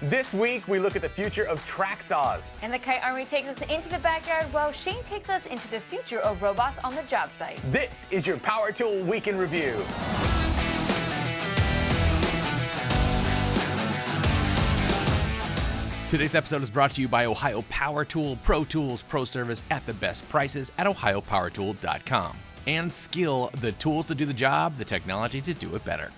This week, we look at the future of track saws. And the Kite Army takes us into the backyard while Shane takes us into the future of robots on the job site. This is your Power Tool Week in Review. Today's episode is brought to you by Ohio Power Tool, Pro Tools, Pro Service at the best prices at ohiopowertool.com. And Skill, the tools to do the job, the technology to do it better.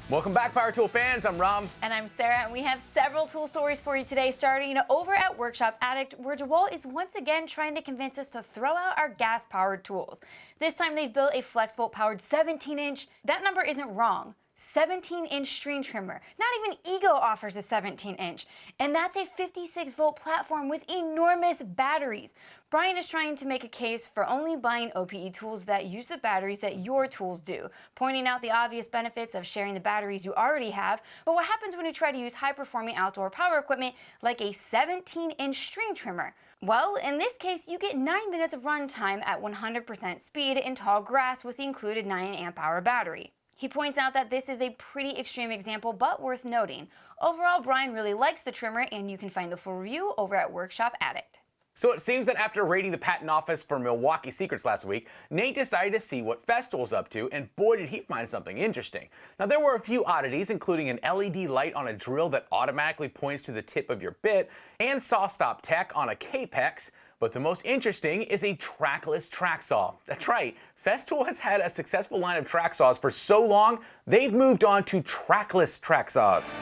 Welcome back, Power Tool fans. I'm Ram. And I'm Sarah, and we have several tool stories for you today, starting over at Workshop Addict, where DeWalt is once again trying to convince us to throw out our gas-powered tools. This time they've built a FlexVolt-powered 17-inch. That number isn't wrong. 17-inch string trimmer. Not even Ego offers a 17-inch. And that's a 56-volt platform with enormous batteries. Brian is trying to make a case for only buying OPE tools that use the batteries that your tools do, pointing out the obvious benefits of sharing the batteries you already have. But what happens when you try to use high-performing outdoor power equipment like a 17-inch string trimmer? Well, in this case, you get 9 minutes of run time at 100% speed in tall grass with the included 9 amp hour battery. He points out that this is a pretty extreme example, but worth noting. Overall, Brian really likes the trimmer, and you can find the full review over at Workshop Addict. So it seems that after raiding the patent office for Milwaukee secrets last week, Nate decided to see what Festool's up to, and boy did he find something interesting. Now there were a few oddities, including an LED light on a drill that automatically points to the tip of your bit, and saw stop tech on a Capex. But the most interesting is a trackless track saw. That's right, Festool has had a successful line of track saws for so long, they've moved on to trackless track saws.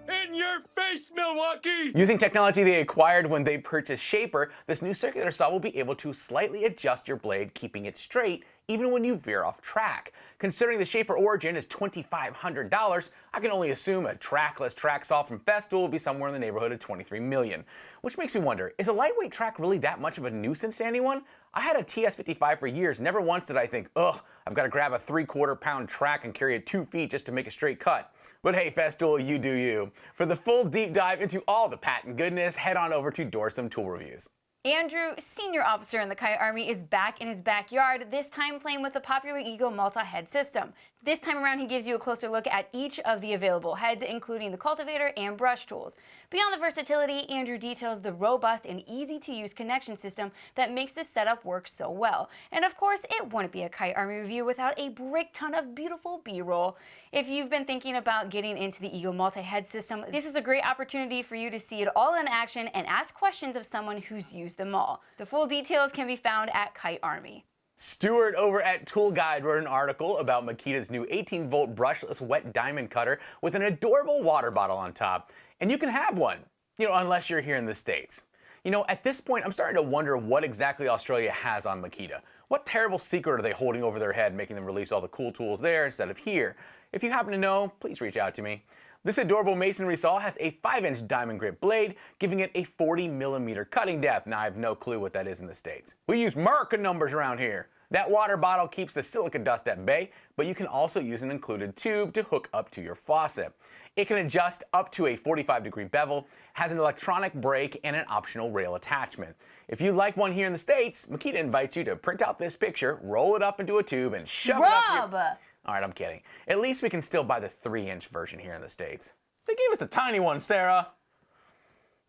In your face, Milwaukee! Using technology they acquired when they purchased Shaper, this new circular saw will be able to slightly adjust your blade, keeping it straight even when you veer off track. Considering the Shaper origin is $2,500, I can only assume a trackless track saw from Festool will be somewhere in the neighborhood of $23 million. Which makes me wonder, is a lightweight track really that much of a nuisance to anyone? I had a TS55 for years, never once did I think, ugh, I've got to grab a 3/4 pound track and carry it 2 feet just to make a straight cut. But hey, Festool, you do you. For the full deep dive into all the patent goodness, head on over to Dorsum Tool Reviews. Andrew, senior officer in the Kite Army, is back in his backyard, this time playing with the popular Ego multi-head system. This time around, he gives you a closer look at each of the available heads, including the cultivator and brush tools. Beyond the versatility, Andrew details the robust and easy-to-use connection system that makes this setup work so well. And of course, it wouldn't be a Kite Army review without a brick ton of beautiful B-roll. If you've been thinking about getting into the Ego multi-head system, this is a great opportunity for you to see it all in action and ask questions of someone who's used them all. The full details can be found at Kite Army. Stuart over at Tool Guide wrote an article about Makita's new 18-volt brushless wet diamond cutter with an adorable water bottle on top. And you can have one, unless you're here in the States. At this point, I'm starting to wonder what exactly Australia has on Makita. What terrible secret are they holding over their head, making them release all the cool tools there instead of here? If you happen to know, please reach out to me. This adorable masonry saw has a 5-inch diamond grip blade, giving it a 40mm cutting depth. Now, I have no clue what that is in the States. We use Merca numbers around here. That water bottle keeps the silica dust at bay, but you can also use an included tube to hook up to your faucet. It can adjust up to a 45-degree bevel, has an electronic brake, and an optional rail attachment. If you like one here in the States, Makita invites you to print out this picture, roll it up into a tube, and shove it up your... All right, I'm kidding. At least we can still buy the 3-inch version here in the States. They gave us the tiny one, Sarah.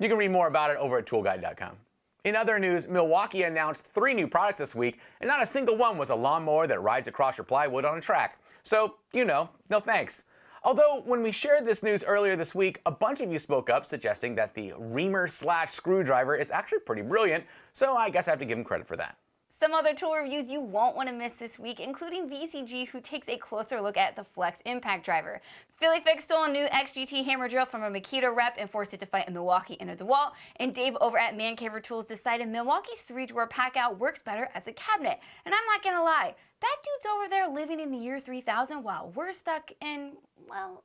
You can read more about it over at toolguide.com. In other news, Milwaukee announced 3 new products this week, and not a single one was a lawnmower that rides across your plywood on a track. So, no thanks. Although, when we shared this news earlier this week, a bunch of you spoke up suggesting that the reamer/screwdriver is actually pretty brilliant, so I guess I have to give them credit for that. Some other tool reviews you won't want to miss this week, including VCG, who takes a closer look at the Flex Impact Driver. Philly Fix stole a new XGT hammer drill from a Makita rep and forced it to fight a Milwaukee and a DeWalt. And Dave over at Mancaver Tools decided Milwaukee's 3-drawer pack-out works better as a cabinet. And I'm not gonna lie, that dude's over there living in the year 3000 while we're stuck in, well,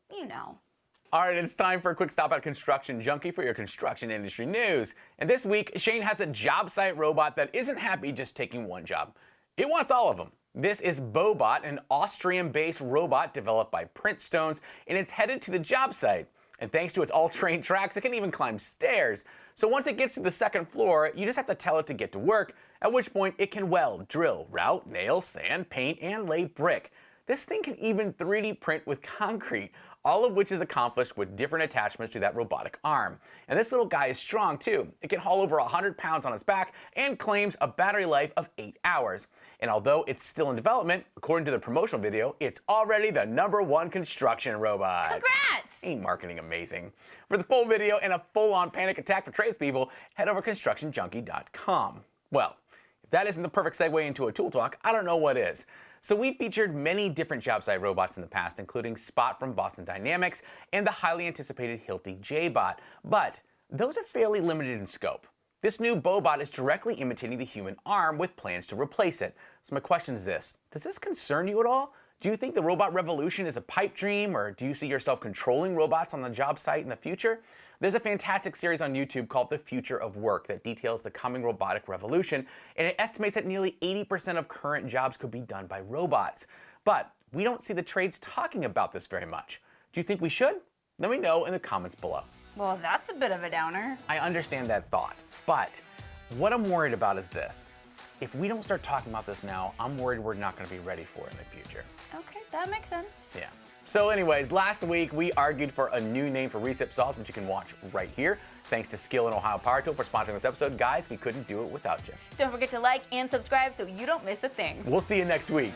All right, it's time for a quick stop at Construction Junkie for your construction industry news. And this week, Shane has a job site robot that isn't happy just taking one job. It wants all of them. This is Bobot, an Austrian-based robot developed by Printstones, and it's headed to the job site. And thanks to its all-terrain tracks, it can even climb stairs. So once it gets to the second floor, you just have to tell it to get to work, at which point it can weld, drill, route, nail, sand, paint, and lay brick. this thing can even 3D print with concrete, all of which is accomplished with different attachments to that robotic arm. And this little guy is strong too. It can haul over 100 pounds on its back and claims a battery life of 8 hours. And although it's still in development, according to the promotional video, it's already the #1 construction robot. Congrats! Ain't marketing amazing? For the full video and a full-on panic attack for tradespeople, head over to constructionjunkie.com. Well, if that isn't the perfect segue into a tool talk, I don't know what is. So we featured many different job site robots in the past, including Spot from Boston Dynamics and the highly anticipated Hilti J-Bot. But those are fairly limited in scope. This new Bobot is directly imitating the human arm with plans to replace it. So my question is this: does this concern you at all? Do you think the robot revolution is a pipe dream, or do you see yourself controlling robots on the job site in the future? There's a fantastic series on YouTube called The Future of Work that details the coming robotic revolution, and it estimates that nearly 80% of current jobs could be done by robots. But we don't see the trades talking about this very much. Do you think we should? Let me know in the comments below. Well, that's a bit of a downer. I understand that thought, but what I'm worried about is this. If we don't start talking about this now, I'm worried we're not going to be ready for it in the future. Okay, that makes sense. Yeah. So anyways, last week we argued for a new name for recip saws, which you can watch right here. Thanks to Skill and Ohio Power Tool for sponsoring this episode. Guys, we couldn't do it without you. Don't forget to like and subscribe so you don't miss a thing. We'll see you next week.